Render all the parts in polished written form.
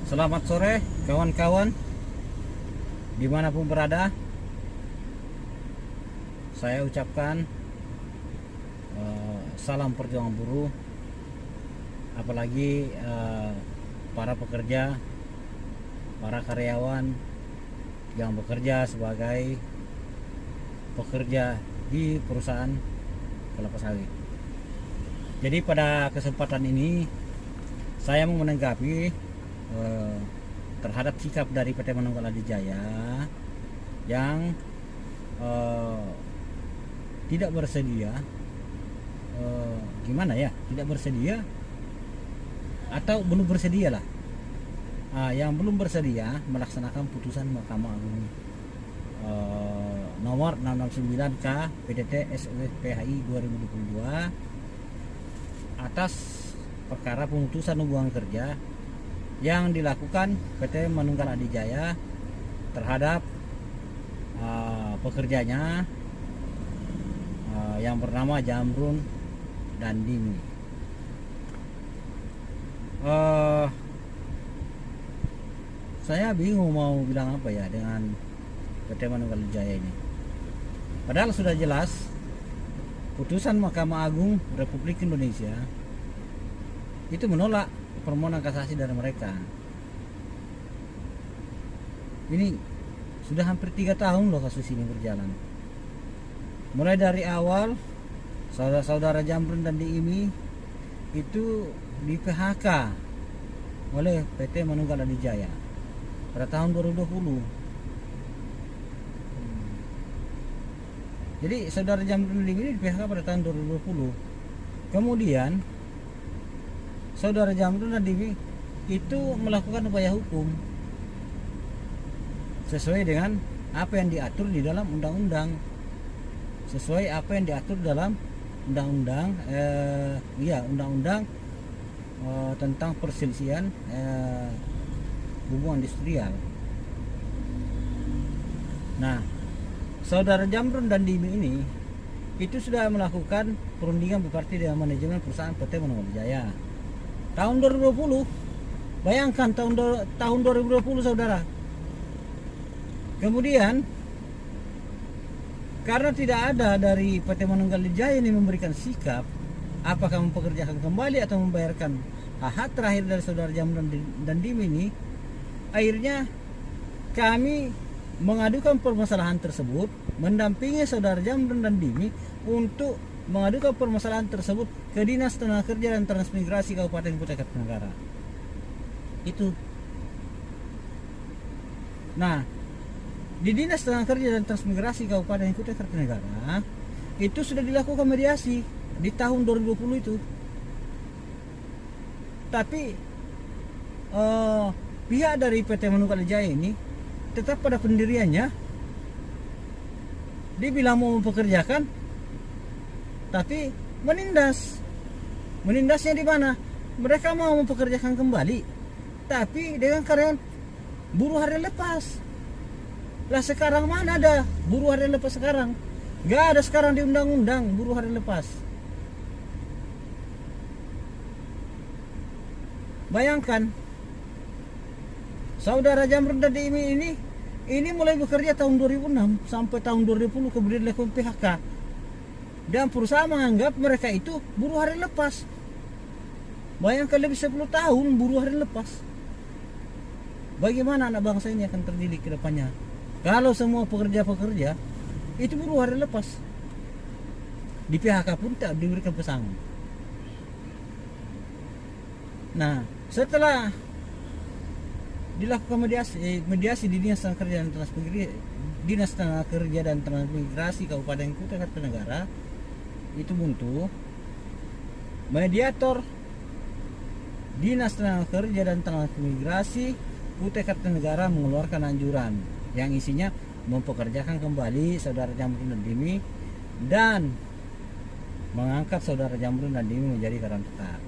Selamat sore kawan-kawan, dimanapun berada. Saya ucapkan salam perjuangan buruh. Apalagi para pekerja, para karyawan yang bekerja sebagai pekerja di perusahaan kelapa sawit. Jadi pada kesempatan ini saya mau menanggapi terhadap sikap dari PT Manunggal Adijaya yang tidak bersedia, tidak bersedia atau belum bersedia lah, yang belum bersedia melaksanakan putusan Mahkamah Agung nomor 669 K PDT SUPHI 2022 atas perkara pemutusan hubungan kerja yang dilakukan PT Manunggal Adijaya terhadap pekerjanya yang bernama Jamrun dan Dimi. Saya bingung mau bilang apa ya dengan PT Manunggal Adijaya ini. Padahal sudah jelas putusan Mahkamah Agung Republik Indonesia itu menolak permohonan kasasi dari mereka. Ini sudah hampir 3 tahun loh kasus ini berjalan. Mulai dari awal saudara-saudara Jamrun dan Diimi itu di PHK oleh PT Manunggal Adijaya pada tahun 2020. Jadi saudara Jamrun dan Diimi ini di PHK pada tahun 2020. Kemudian saudara Jamrun dan Diimi itu melakukan upaya hukum sesuai dengan apa yang diatur di dalam undang-undang, sesuai apa yang diatur dalam undang-undang tentang perselisihan hubungan industrial. Nah, saudara Jamrun dan Diimi ini itu sudah melakukan perundingan bipartit dengan manajemen perusahaan PT Manunggal Adijaya tahun 2020. Bayangkan tahun 2020 saudara. Kemudian karena tidak ada dari PT Manunggal Adijaya ini memberikan sikap apakah mempekerjakan kembali atau membayarkan hak terakhir dari saudara Jamrun dan Diimi ini, akhirnya kami mengadukan permasalahan tersebut, mendampingi saudara Jamrun dan Diimi untuk mengadukan permasalahan tersebut ke Dinas Tenaga Kerja dan Transmigrasi Kabupaten Kutai Kartanegara. Itu. Nah, di Dinas Tenaga Kerja dan Transmigrasi Kabupaten Kutai Kartanegara itu sudah dilakukan mediasi di tahun 2020 itu. Tapi pihak dari PT Manunggal Adijaya ini tetap pada pendiriannya. Dia bilang mau mempekerjakan, tapi menindasnya di mana? Mereka mau mempekerjakan kembali, tapi dengan karyawan buruh hari lepas. Lah sekarang mana ada buruh hari lepas sekarang? Gak ada sekarang di undang-undang buruh hari lepas. Bayangkan, saudara Jamrun dan Diimi ini mulai bekerja tahun 2006 sampai tahun 2010, kemudian dilakukan PHK. Dan perusahaan menganggap mereka itu buruh hari lepas. Bayangkan lebih 10 tahun buruh hari lepas. Bagaimana anak bangsa ini akan terdidik ke depannya kalau semua pekerja-pekerja itu buruh hari lepas? Di PHK pun tak diberikan pesangon. Nah, setelah dilakukan mediasi di Dinas Tenaga Kerja dan Transmigrasi Kabupaten Kutai Kartanegara, itu buntu. Mediator Dinas Tenaga Kerja dan Transmigrasi Kutai Kartanegara mengeluarkan anjuran yang isinya mempekerjakan kembali saudara Jamrun dan Diimi dan mengangkat saudara Jamrun dan Diimi menjadi karyawan tetap.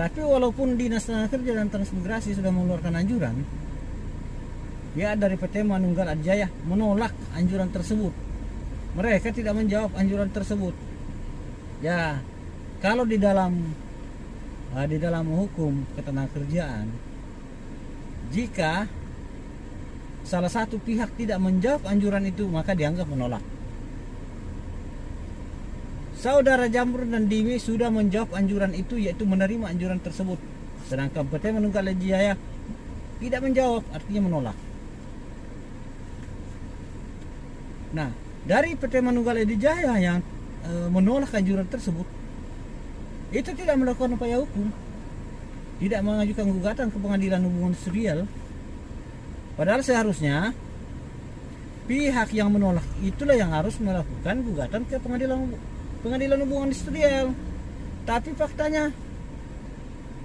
Tapi walaupun Dinas Tenaga Kerja dan Transmigrasi sudah mengeluarkan anjuran, ya dari PT Manunggal Adijaya menolak anjuran tersebut. Mereka tidak menjawab anjuran tersebut. Ya, kalau di dalam di dalam hukum ketenagakerjaan, jika salah satu pihak tidak menjawab anjuran itu maka dianggap menolak. Saudara Jamrun dan Dimi sudah menjawab anjuran itu, yaitu menerima anjuran tersebut, sedangkan PT Manunggal Jaya tidak menjawab, artinya menolak. Nah, dari PT Manunggal Jaya yang menolak anjuran tersebut, itu tidak melakukan upaya hukum, tidak mengajukan gugatan ke pengadilan hubungan industrial. Padahal seharusnya pihak yang menolak itulah yang harus melakukan gugatan ke pengadilan hubungan industrial. Tapi faktanya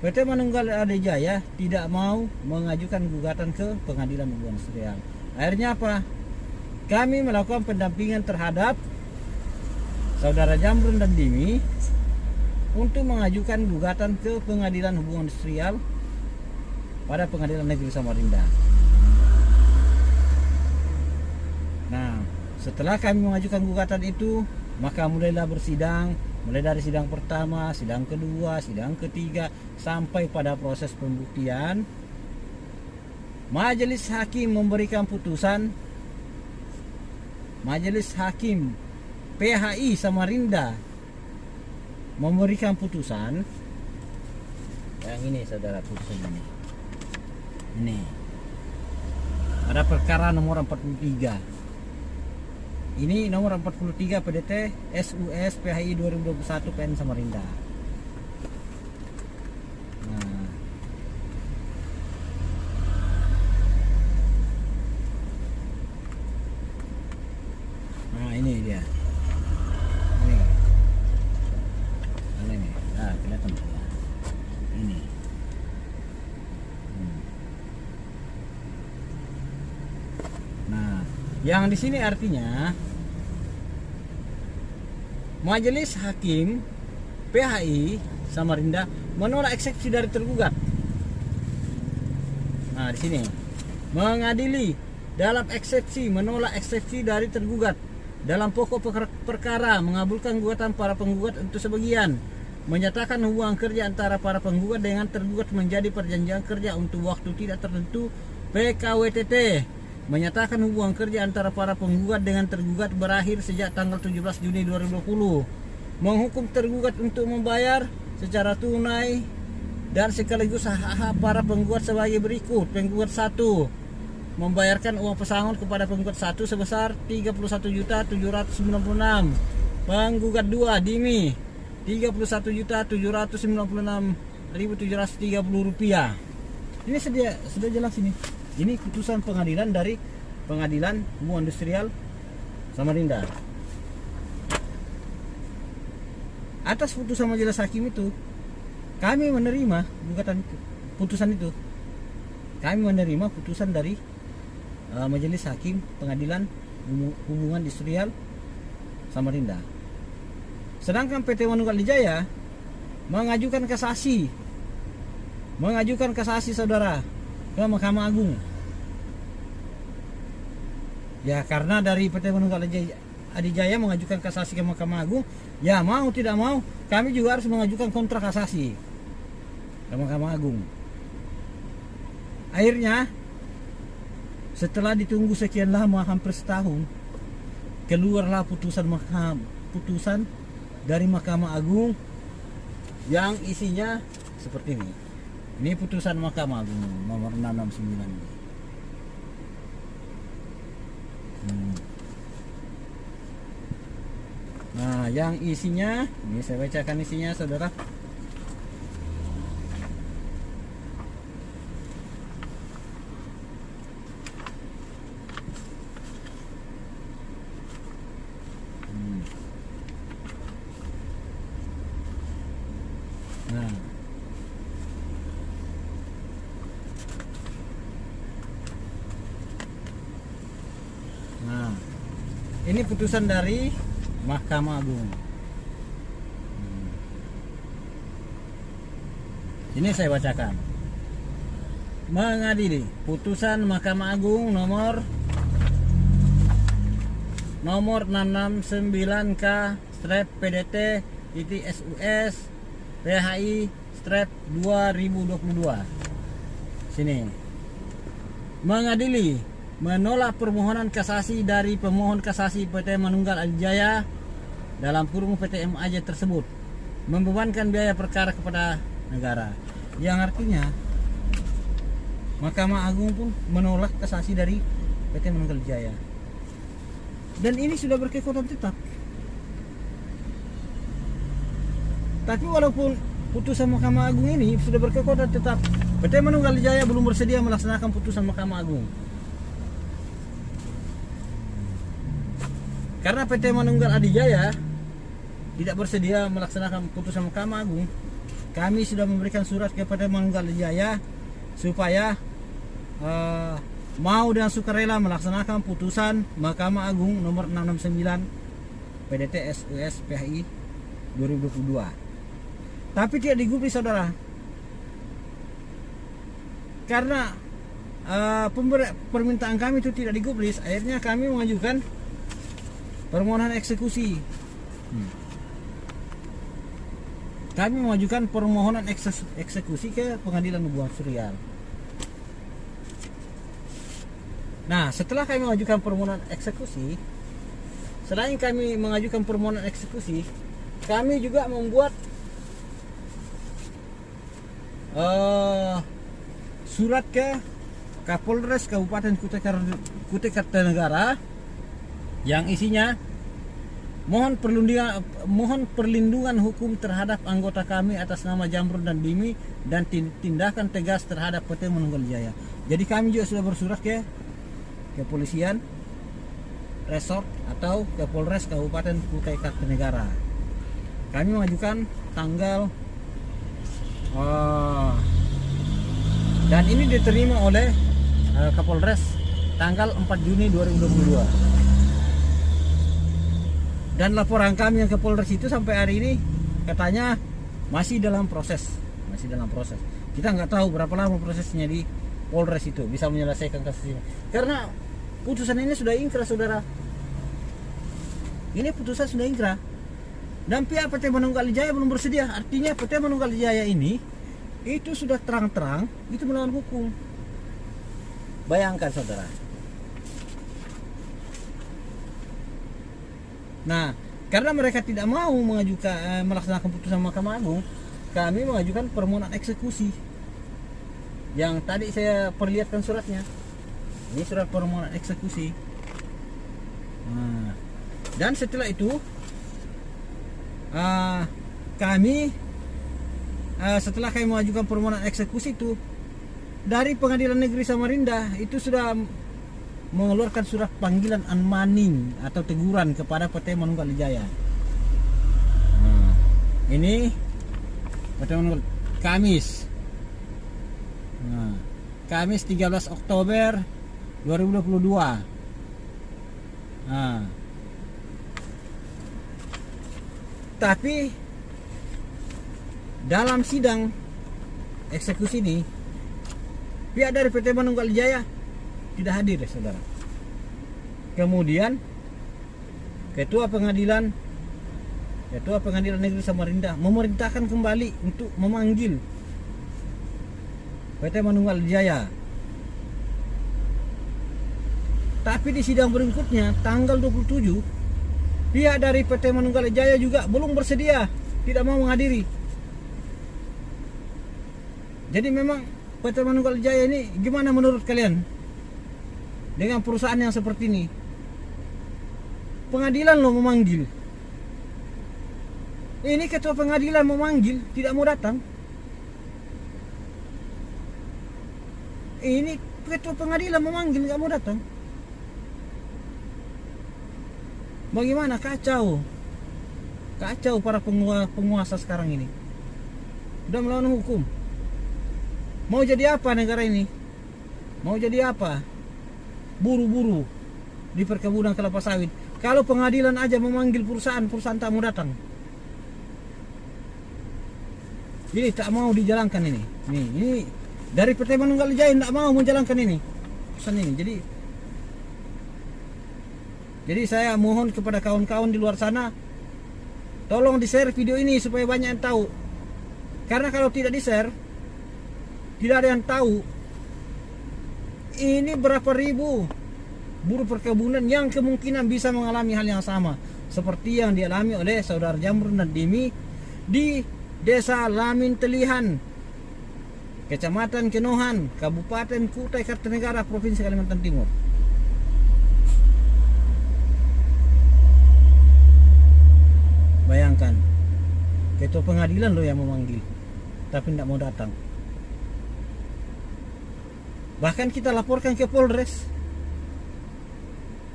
PT Manunggal Jaya tidak mau mengajukan gugatan ke pengadilan hubungan industrial. Akhirnya apa? Kami melakukan pendampingan terhadap saudara Jamrun dan Dimi untuk mengajukan gugatan ke pengadilan hubungan industrial pada Pengadilan Negeri Samarinda. Nah, setelah kami mengajukan gugatan itu, maka mulailah bersidang, mulai dari sidang pertama, sidang kedua, sidang ketiga, sampai pada proses pembuktian. Majelis Hakim memberikan putusan. Majelis Hakim PHI Samarinda memberikan putusan. Yang ini saudara, putusan ini. Ini. Ada perkara nomor 43. Ini nomor 43 PDT SUS PHI 2021 PN Samarinda. Nah, ini dia. Ini. Nah, ini. Nah, kelihatan ya. Ini. Nah, yang di sini artinya Majelis Hakim PHI Samarinda menolak eksepsi dari tergugat. Nah, di sini mengadili dalam eksepsi, menolak eksepsi dari tergugat. Dalam pokok perkara mengabulkan gugatan para penggugat untuk sebagian, menyatakan hubungan kerja antara para penggugat dengan tergugat menjadi perjanjian kerja untuk waktu tidak tertentu PKWTT, menyatakan hubungan kerja antara para penggugat dengan tergugat berakhir sejak tanggal 17 Juni 2020, menghukum tergugat untuk membayar secara tunai dan sekaligus hak-hak para penggugat sebagai berikut. Penggugat 1 membayarkan uang pesangon kepada penggugat 1 sebesar 31.796. Penggugat 2 Dimi 31.796.730 rupiah. Ini sudah jelas ini. Ini putusan pengadilan dari Pengadilan Hubungan Industrial Samarinda. Atas putusan majelis hakim itu, kami menerima gugatan itu, putusan itu. Kami menerima putusan dari majelis hakim Pengadilan Hubungan Industrial Samarinda. Sedangkan PT Manunggal Jaya mengajukan kasasi saudara ke Mahkamah Agung. Ya, karena dari PT Manunggal Jaya mengajukan kasasi ke Mahkamah Agung, ya mau tidak mau kami juga harus mengajukan kontra kasasi ke Mahkamah Agung. Akhirnya setelah ditunggu sekian lama, hampir setahun, keluarlah putusan dari Mahkamah Agung yang isinya seperti ini. Ini putusan Mahkamah Agung nomor 669. Nah, yang isinya, ini saya bacakan isinya saudara. Nah, ini putusan dari Mahkamah Agung. Ini saya bacakan. Mengadili putusan Mahkamah Agung nomor 669K/PDT SUS PHI Strap 2022. Sini. Mengadili menolak permohonan kasasi dari pemohon kasasi PT Manunggal Alijaya dalam kurung PT MAJ tersebut membebankan biaya perkara kepada negara. Yang artinya Mahkamah Agung pun menolak kasasi dari PT Manunggal Alijaya. Dan ini sudah berkekuatan tetap. Tapi walaupun putusan Mahkamah Agung ini sudah berkekuatan tetap, PT Manunggal Alijaya belum bersedia melaksanakan putusan Mahkamah Agung. Karena PT Manunggal Alijaya tidak bersedia melaksanakan putusan Mahkamah Agung, kami sudah memberikan surat kepada Manunggal Alijaya supaya mau dan sukarela melaksanakan putusan Mahkamah Agung nomor 669 PDT SUS PHI 2022. Tapi tidak digubris, saudara. Karena permintaan kami itu tidak digubris, akhirnya kami mengajukan permohonan eksekusi. Kami mengajukan permohonan eksekusi ke Pengadilan Hubungan Surial. Nah, setelah kami mengajukan permohonan eksekusi, selain kami mengajukan permohonan eksekusi, kami juga membuat surat ke Kapolres Kabupaten Kutai Kartanegara yang isinya mohon perlindungan hukum terhadap anggota kami atas nama Jamrun dan Dimi dan tindakan tegas terhadap PT Manunggal Alijaya. Jadi kami juga sudah bersurat ke kepolisian resort atau ke Polres Kabupaten Kutai Kartanegara. Kami mengajukan tanggal dan ini diterima oleh Kapolres tanggal 4 Juni 2022. Dan laporan kami yang ke Polres itu sampai hari ini katanya masih dalam proses. Kita nggak tahu berapa lama prosesnya di Polres itu bisa menyelesaikan kasus ini. Karena putusan ini sudah ingkrah, saudara. Ini putusan sudah ingkrah. Dan pihak PT Manunggal Alijaya belum bersedia. Artinya PT Manunggal Alijaya ini itu sudah terang-terang itu melawan hukum. Bayangkan, saudara. Nah, karena mereka tidak mau mengajukan melaksanakan putusan Mahkamah Agung, kami mengajukan permohonan eksekusi. Yang tadi saya perlihatkan suratnya. Ini surat permohonan eksekusi. Nah, dan setelah itu setelah kami mengajukan permohonan eksekusi itu, dari Pengadilan Negeri Samarinda itu sudah mengeluarkan surat panggilan unmanning atau teguran kepada PT Manunggal Alijaya. Nah, ini PT Manunggal Kamis. Nah, Kamis 13 Oktober 2022. Nah, tapi dalam sidang eksekusi ini pihak dari PT Manunggal Alijaya tidak hadir, ya, saudara. Kemudian Ketua Pengadilan Negeri Samarinda memerintahkan kembali untuk memanggil PT Manunggal Alijaya. Tapi di sidang berikutnya tanggal 27, pihak dari PT Manunggal Alijaya juga belum bersedia, tidak mau menghadiri. Jadi memang PT Manunggal Alijaya ini gimana menurut kalian dengan perusahaan yang seperti ini? Pengadilan lo memanggil, ini ketua pengadilan memanggil tidak mau datang. Ini ketua pengadilan memanggil nggak mau datang. Bagaimana? Kacau para penguasa sekarang ini. Udah melawan hukum. Mau jadi apa negara ini? Mau jadi apa? Buru-buru di perkebunan kelapa sawit. Kalau pengadilan aja memanggil perusahaan tak mau datang. Jadi tak mau dijalankan ini. Ini dari PT Manunggal Alijaya tidak mau menjalankan ini. Pesan ini. Jadi saya mohon kepada kawan-kawan di luar sana, tolong di-share video ini supaya banyak yang tahu. Karena kalau tidak di-share, tidak ada yang tahu ini berapa ribu buruh perkebunan yang kemungkinan bisa mengalami hal yang sama seperti yang dialami oleh saudara Jamrun dan Dimi di Desa Lamin Telihan, Kecamatan Kenohan, Kabupaten Kutai Kartanegara, Provinsi Kalimantan Timur. Bayangkan, ketua pengadilan loh yang memanggil, tapi tidak mau datang. Bahkan kita laporkan ke Polres.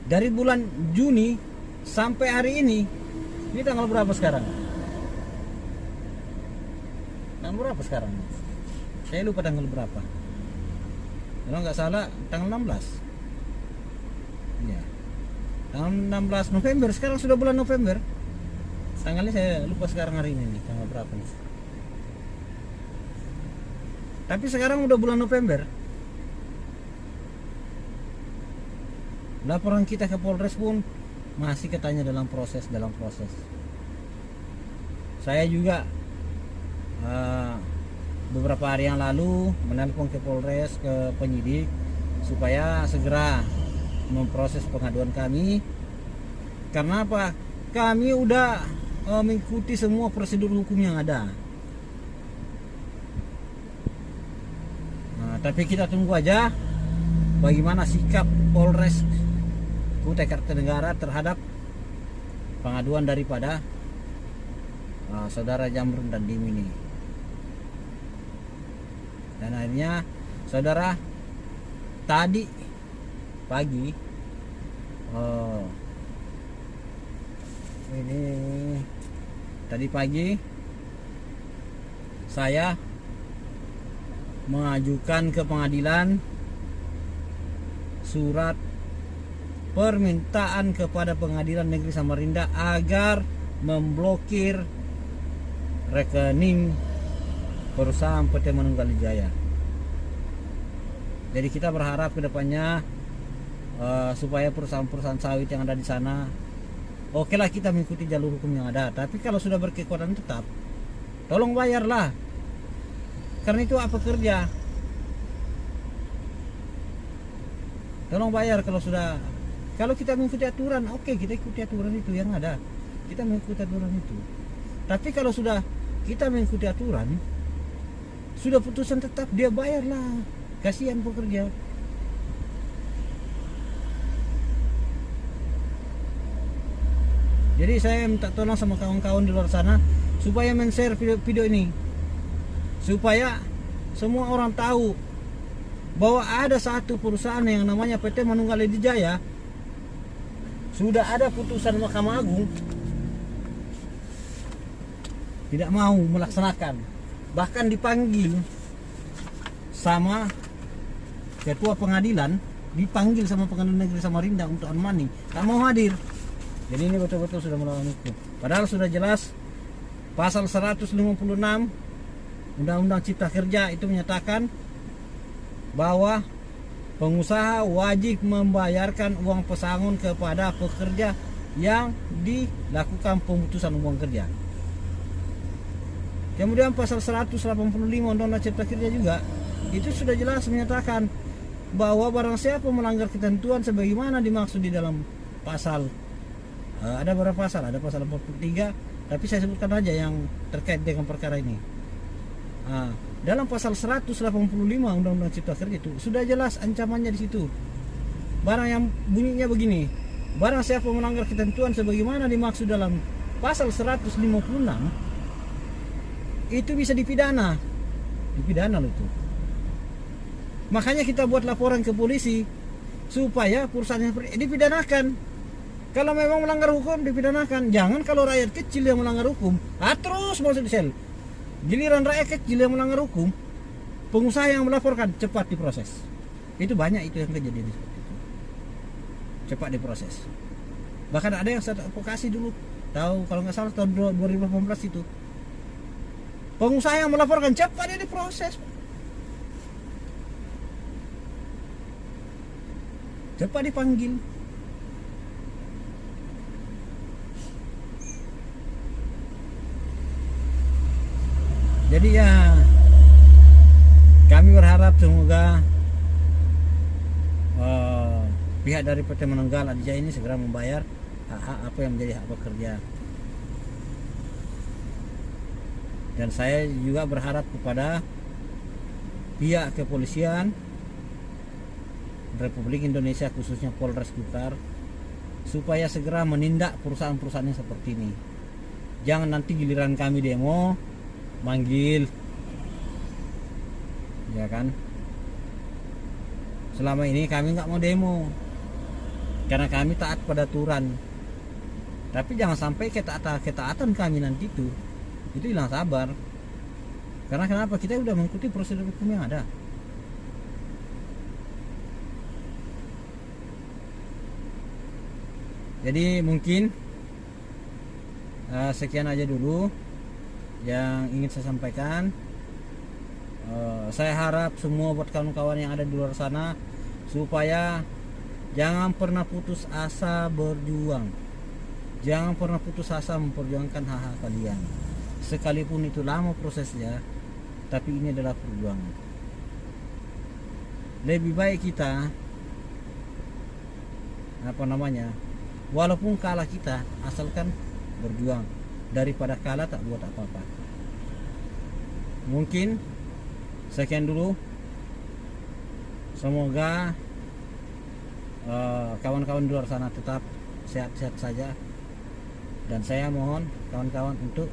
Dari bulan Juni sampai hari ini tanggal berapa sekarang? Tanggal berapa sekarang? Saya lupa tanggal berapa. Kalau nggak salah tanggal 16. Ya. Tanggal 16 November, sekarang sudah bulan November. Tanggalnya saya lupa sekarang hari ini nih, tanggal berapa nih. Tapi sekarang udah bulan November. Laporan kita ke Polres pun masih katanya dalam proses. Saya juga beberapa hari yang lalu menelpon ke Polres, ke penyidik supaya segera memproses pengaduan kami. Karena apa? Kami udah mengikuti semua prosedur hukum yang ada. Nah, tapi kita tunggu aja bagaimana sikap Polres Kutai Kartanegara terhadap pengaduan daripada saudara Jamrun dan Dimi ini. Dan akhirnya saudara tadi pagi tadi pagi saya mengajukan ke pengadilan surat permintaan kepada Pengadilan Negeri Samarinda agar memblokir rekening perusahaan PT Manunggal Jaya. Jadi kita berharap ke depannya supaya perusahaan-perusahaan sawit yang ada di sana, oke lah kita mengikuti jalur hukum yang ada. Tapi kalau sudah berkekuatan tetap, tolong bayarlah. Karena itu apa kerja? Tolong bayar kalau kita mengikuti aturan, oke kita ikuti aturan itu yang ada. Kita mengikuti aturan itu. Tapi kalau sudah kita mengikuti aturan, sudah putusan tetap, dia bayarlah. Kasihan pekerja. Jadi saya minta tolong sama kawan-kawan di luar sana supaya men-share video ini. Supaya semua orang tahu bahwa ada satu perusahaan yang namanya PT Manunggal Jaya. Sudah ada putusan Mahkamah Agung tidak mau melaksanakan, bahkan dipanggil sama ketua pengadilan, dipanggil sama Pengadilan Negeri Samarinda untuk money, tak mau hadir. Jadi ini betul-betul sudah melawan hukum. Padahal sudah jelas pasal 156 Undang-Undang Cipta Kerja itu menyatakan bahwa pengusaha wajib membayarkan uang pesangon kepada pekerja yang dilakukan pemutusan hubungan kerja. Kemudian pasal 185 Undang-Undang Cipta Kerja juga itu sudah jelas menyatakan bahwa barang siapa melanggar ketentuan sebagaimana dimaksud di dalam pasal ada berapa pasal? Ada pasal 43, tapi saya sebutkan aja yang terkait dengan perkara ini. Dalam pasal 185 Undang-Undang Cipta Kerja itu sudah jelas ancamannya di situ. Barang yang bunyinya begini: barang siapa melanggar ketentuan sebagaimana dimaksud dalam pasal 156 itu bisa dipidana. Dipidana loh itu. Makanya kita buat laporan ke polisi supaya perusahaannya dipidanakan. Kalau memang melanggar hukum dipidanakan. Jangan kalau rakyat kecil yang melanggar hukum terus masuk di sel. Giliran rakyat kecil yang melanggar hukum, pengusaha yang melaporkan cepat diproses. Itu banyak itu yang kejadian seperti itu. Cepat diproses. Bahkan ada yang saya advokasi dulu, tahu kalau nggak salah tahun 2018 itu. Pengusaha yang melaporkan cepat dia diproses. Cepat dipanggil. Jadi ya kami berharap semoga pihak dari PT Manunggal Aditya ini segera membayar hak-hak apa yang menjadi hak pekerja. Dan saya juga berharap kepada pihak kepolisian Republik Indonesia, khususnya Polres Blitar, supaya segera menindak perusahaan-perusahaan yang seperti ini. Jangan nanti giliran kami demo manggil, ya kan? Selama ini kami nggak mau demo karena kami taat pada aturan. Tapi jangan sampai ketaatan kami nanti itu hilang sabar. Karena kenapa? Kita udah mengikuti prosedur hukum yang ada. Jadi mungkin sekian aja dulu yang ingin saya sampaikan. Saya harap semua buat kawan-kawan yang ada di luar sana supaya jangan pernah putus asa berjuang. Jangan pernah putus asa memperjuangkan hak-hak kalian. Sekalipun itu lama prosesnya, tapi ini adalah perjuangan. Lebih baik kita walaupun kalah kita, asalkan berjuang, daripada kalah tak buat apa-apa. Mungkin sekian dulu. Semoga kawan-kawan di luar sana tetap sehat-sehat saja. Dan saya mohon kawan-kawan untuk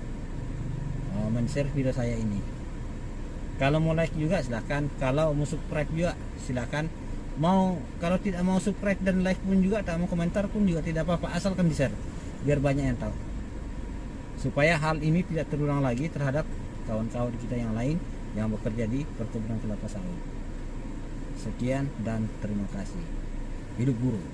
men-share video saya ini. Kalau mau like juga silahkan, kalau mau subscribe juga silahkan. Kalau tidak mau subscribe dan like pun juga, tak mau komentar pun juga tidak apa-apa, asalkan di-share biar banyak yang tahu, supaya hal ini tidak terulang lagi terhadap kawan-kawan kita yang lain yang bekerja di perkebunan kelapa sawit. Sekian dan terima kasih. Hidup buruh.